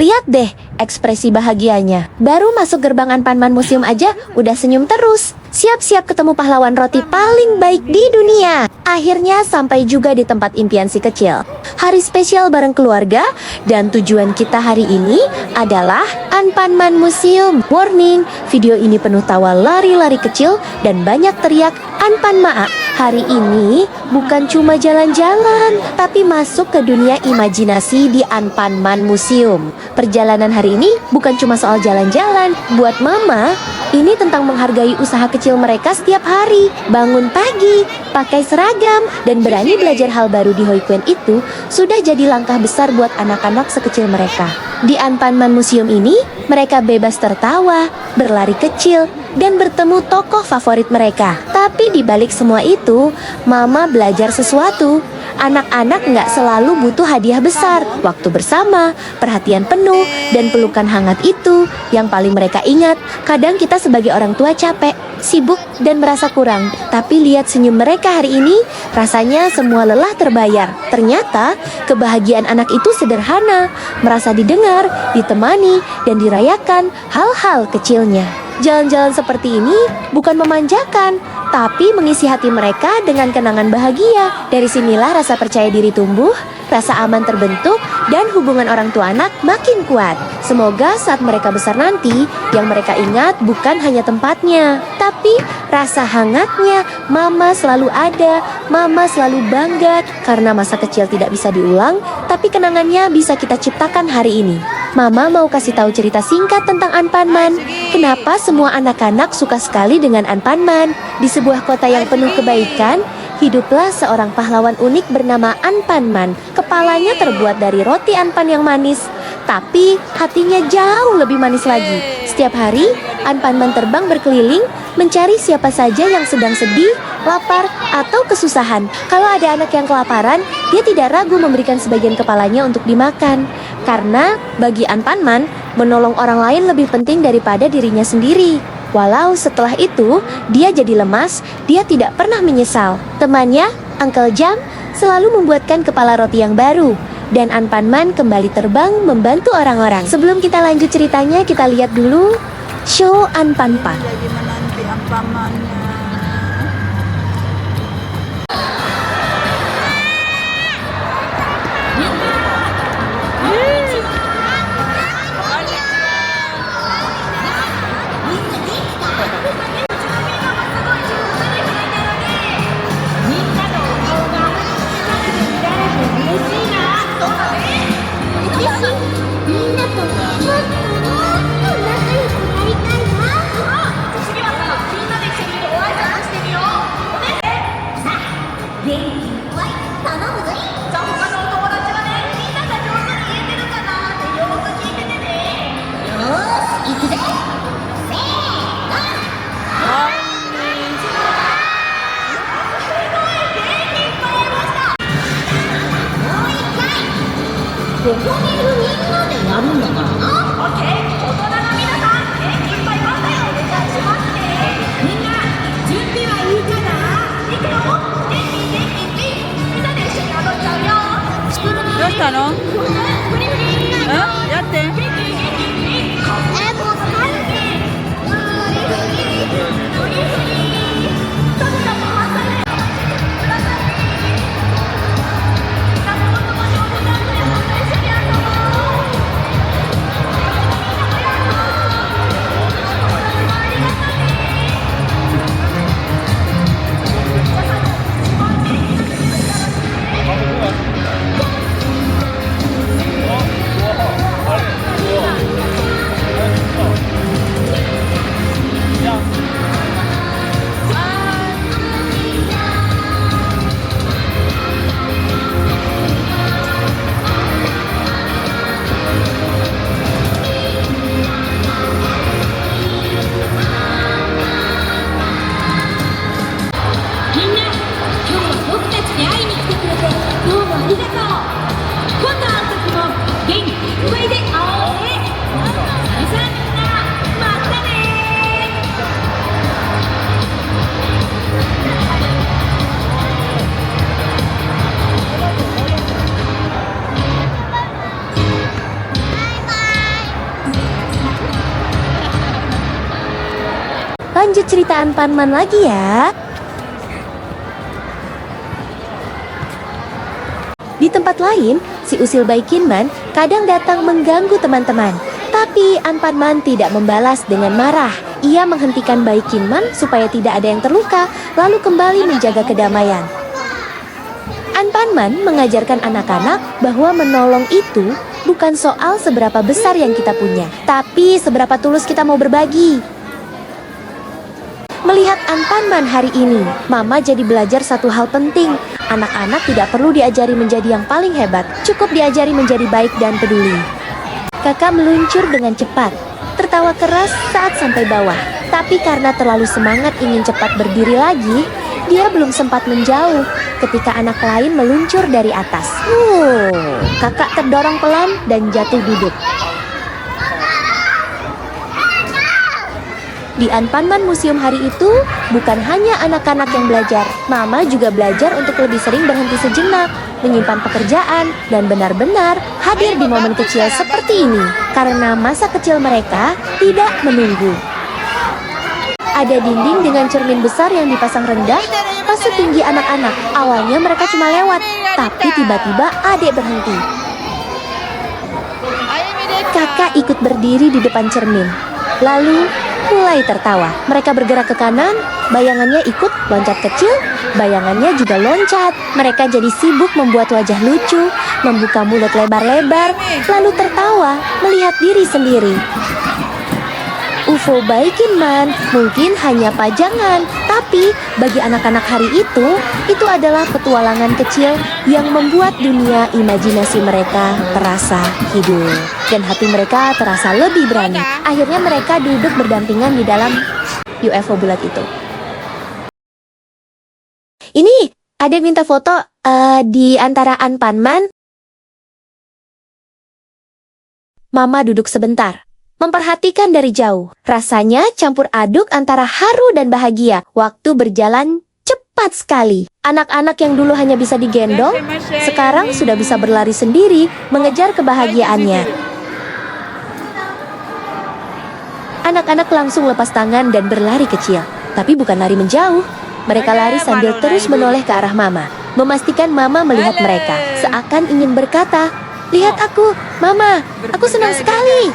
Lihat deh ekspresi bahagianya. Baru masuk gerbang Anpanman Museum aja udah senyum terus. Siap-siap ketemu pahlawan roti paling baik di dunia. Akhirnya sampai juga di tempat impian si kecil. Hari spesial bareng keluarga, dan tujuan kita hari ini adalah Anpanman Museum. Warning, video ini penuh tawa lari-lari kecil dan banyak teriak Anpanmaa. Hari ini bukan cuma jalan-jalan, tapi masuk ke dunia imajinasi di Anpanman Museum. Perjalanan hari ini bukan cuma soal jalan-jalan. Buat mama, ini tentang menghargai usaha kecil mereka setiap hari. Bangun pagi, pakai seragam, dan berani belajar hal baru di Hoikuen itu sudah jadi langkah besar buat anak-anak sekecil mereka. Di Anpanman Museum ini, mereka bebas tertawa, berlari kecil, dan bertemu tokoh favorit mereka. Tapi di balik semua itu, mama belajar sesuatu. Anak-anak nggak selalu butuh hadiah besar. Waktu bersama, perhatian penuh, dan pelukan hangat itu yang paling mereka ingat. Kadang kita sebagai orang tua capek, sibuk, dan merasa kurang. Tapi lihat senyum mereka hari ini, rasanya semua lelah terbayar. Ternyata, kebahagiaan anak itu sederhana. Merasa didengar, ditemani, dan dirayakan hal-hal kecilnya. Jalan-jalan seperti ini bukan memanjakan, tapi mengisi hati mereka dengan kenangan bahagia. Dari sinilah rasa percaya diri tumbuh, rasa aman terbentuk, dan hubungan orang tua anak makin kuat. Semoga saat mereka besar nanti, yang mereka ingat bukan hanya tempatnya, tapi rasa hangatnya. Mama selalu ada, mama selalu bangga, karena masa kecil tidak bisa diulang, tapi kenangannya bisa kita ciptakan hari ini. Mama mau kasih tahu cerita singkat tentang Anpanman. Kenapa semua anak-anak suka sekali dengan Anpanman? Di sebuah kota yang penuh kebaikan, hiduplah seorang pahlawan unik bernama Anpanman. Kepalanya terbuat dari roti anpan yang manis, tapi hatinya jauh lebih manis lagi. Setiap hari, Anpanman terbang berkeliling, mencari siapa saja yang sedang sedih, lapar, atau kesusahan. Kalau ada anak yang kelaparan, dia tidak ragu memberikan sebagian kepalanya untuk dimakan. Karena bagi Anpanman, menolong orang lain lebih penting daripada dirinya sendiri. Walau setelah itu, dia jadi lemas, dia tidak pernah menyesal. Temannya, Uncle Jam, selalu membuatkan kepala roti yang baru. Dan Anpanman kembali terbang membantu orang-orang. Sebelum kita lanjut ceritanya, kita lihat dulu show Anpanpan. Jadi menanti Anpanmannya. Lanjut cerita Anpanman lagi ya. Di tempat lain, si usil Baikinman kadang datang mengganggu teman-teman. Tapi Anpanman tidak membalas dengan marah. Ia menghentikan Baikinman supaya tidak ada yang terluka, lalu kembali menjaga kedamaian. Anpanman mengajarkan anak-anak bahwa menolong itu bukan soal seberapa besar yang kita punya, tapi seberapa tulus kita mau berbagi. Melihat Anpanman hari ini, Mama jadi belajar satu hal penting. Anak-anak tidak perlu diajari menjadi yang paling hebat, cukup diajari menjadi baik dan peduli. Kakak meluncur dengan cepat, tertawa keras saat sampai bawah. Tapi karena terlalu semangat ingin cepat berdiri lagi, dia belum sempat menjauh ketika anak lain meluncur dari atas. Kakak terdorong pelan dan jatuh duduk. Di Anpanman Museum hari itu, bukan hanya anak-anak yang belajar. Mama juga belajar untuk lebih sering berhenti sejenak, menyimpan pekerjaan, dan benar-benar hadir di momen kecil seperti ini. Karena masa kecil mereka tidak menunggu. Ada dinding dengan cermin besar yang dipasang rendah, pas setinggi anak-anak. Awalnya mereka cuma lewat, tapi tiba-tiba adik berhenti. Kakak ikut berdiri di depan cermin. Lalu mulai tertawa. Mereka bergerak ke kanan, bayangannya ikut loncat kecil, bayangannya juga loncat. Mereka jadi sibuk membuat wajah lucu, membuka mulut lebar-lebar, lalu tertawa melihat diri sendiri. UFO Baikinman mungkin hanya pajangan, tapi bagi anak-anak hari itu adalah petualangan kecil yang membuat dunia imajinasi mereka terasa hidup. Dan hati mereka terasa lebih berani. Akhirnya mereka duduk berdampingan di dalam UFO bulat itu. Ini ada yang minta foto di antara Anpanman. Mama duduk sebentar, memperhatikan dari jauh. Rasanya campur aduk antara haru dan bahagia. Waktu berjalan cepat sekali. Anak-anak yang dulu hanya bisa digendong, sekarang sudah bisa berlari sendiri, mengejar kebahagiaannya. Anak-anak langsung lepas tangan dan berlari kecil. Tapi bukan lari menjauh. Mereka lari sambil terus menoleh ke arah Mama, memastikan Mama melihat mereka. Seakan ingin berkata, "Lihat aku, Mama, aku senang sekali."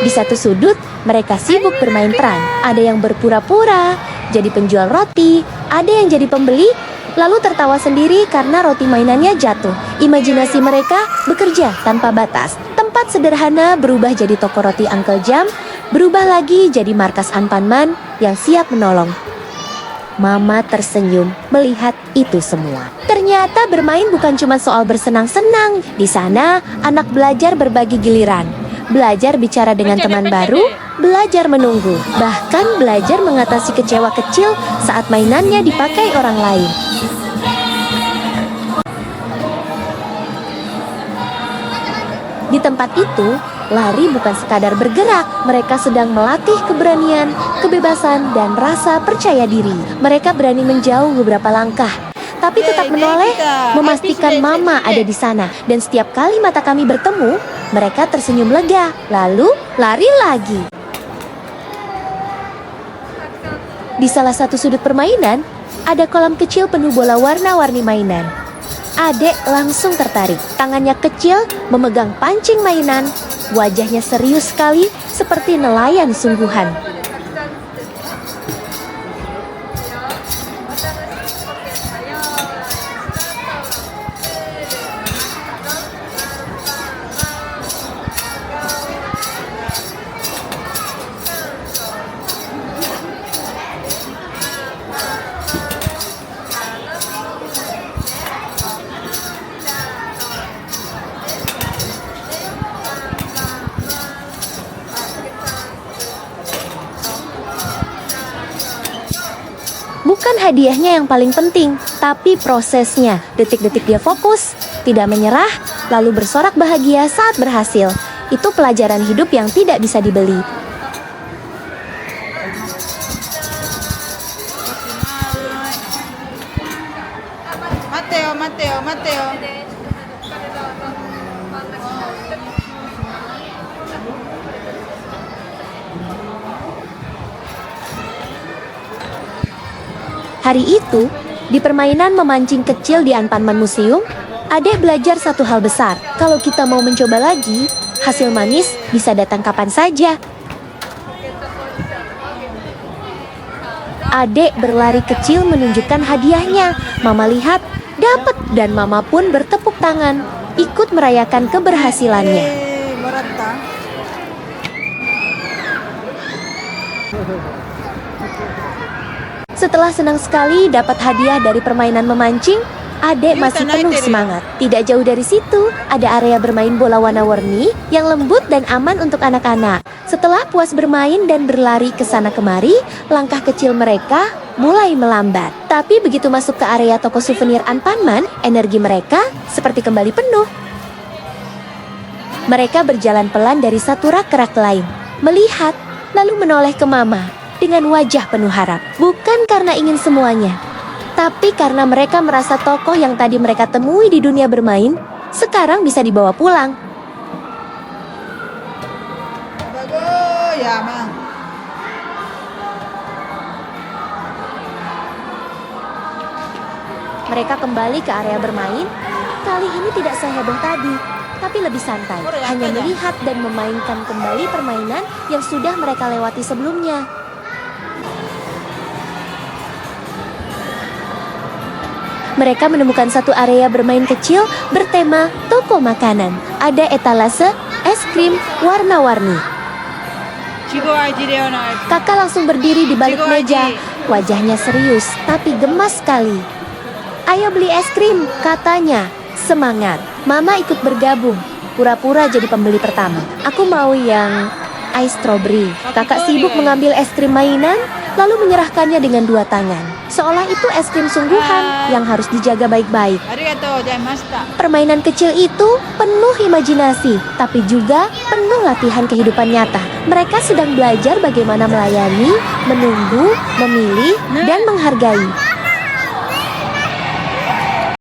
Di satu sudut, mereka sibuk bermain peran. Ada yang berpura-pura jadi penjual roti, ada yang jadi pembeli, lalu tertawa sendiri karena roti mainannya jatuh. Imajinasi mereka bekerja tanpa batas. Tempat sederhana berubah jadi toko roti Uncle Jam, berubah lagi jadi markas Anpanman yang siap menolong. Mama tersenyum melihat itu semua. Ternyata bermain bukan cuma soal bersenang-senang. Di sana, anak belajar berbagi giliran. Belajar bicara dengan teman baru, belajar menunggu, bahkan belajar mengatasi kecewa kecil saat mainannya dipakai orang lain. Di tempat itu, lari bukan sekadar bergerak, mereka sedang melatih keberanian, kebebasan, dan rasa percaya diri. Mereka berani menjauh beberapa langkah, tapi tetap menoleh, memastikan Mama ada di sana. Dan setiap kali mata kami bertemu, mereka tersenyum lega, lalu lari lagi. Di salah satu sudut permainan, ada kolam kecil penuh bola warna-warni mainan. Adek langsung tertarik. Tangannya kecil memegang pancing mainan. Wajahnya serius sekali, seperti nelayan sungguhan. Bukan hadiahnya yang paling penting, tapi prosesnya. Detik-detik dia fokus, tidak menyerah, lalu bersorak bahagia saat berhasil. Itu pelajaran hidup yang tidak bisa dibeli. Mateo. Hari itu, di permainan memancing kecil di Anpanman Museum, Adek belajar satu hal besar. Kalau kita mau mencoba lagi, hasil manis bisa datang kapan saja. Adek berlari kecil menunjukkan hadiahnya. Mama lihat, dapat, dan Mama pun bertepuk tangan, ikut merayakan keberhasilannya. Berat tak? Setelah senang sekali dapat hadiah dari permainan memancing, Adek masih penuh semangat. Tidak jauh dari situ, ada area bermain bola warna-warni yang lembut dan aman untuk anak-anak. Setelah puas bermain dan berlari ke sana kemari, langkah kecil mereka mulai melambat. Tapi begitu masuk ke area toko souvenir Anpanman, energi mereka seperti kembali penuh. Mereka berjalan pelan dari satu rak ke rak lain, melihat, lalu menoleh ke Mama dengan wajah penuh harap. Bukan karena ingin semuanya, tapi karena mereka merasa tokoh yang tadi mereka temui di dunia bermain, sekarang bisa dibawa pulang. Bagus, ya mang. Mereka kembali ke area bermain. Kali ini tidak seheboh tadi, tapi lebih santai. Hanya melihat dan memainkan kembali permainan yang sudah mereka lewati sebelumnya. Mereka menemukan satu area bermain kecil bertema toko makanan. Ada etalase es krim warna-warni. Kakak langsung berdiri di balik meja. Wajahnya serius, tapi gemas sekali. Ayo beli es krim, katanya. Semangat. Mama ikut bergabung. Pura-pura jadi pembeli pertama. Aku mau yang ice strawberry. Kakak sibuk mengambil es krim mainan, lalu menyerahkannya dengan dua tangan. Seolah itu es krim sungguhan yang harus dijaga baik-baik. Permainan kecil itu penuh imajinasi, tapi juga penuh latihan kehidupan nyata. Mereka sedang belajar bagaimana melayani, menunggu, memilih, dan menghargai.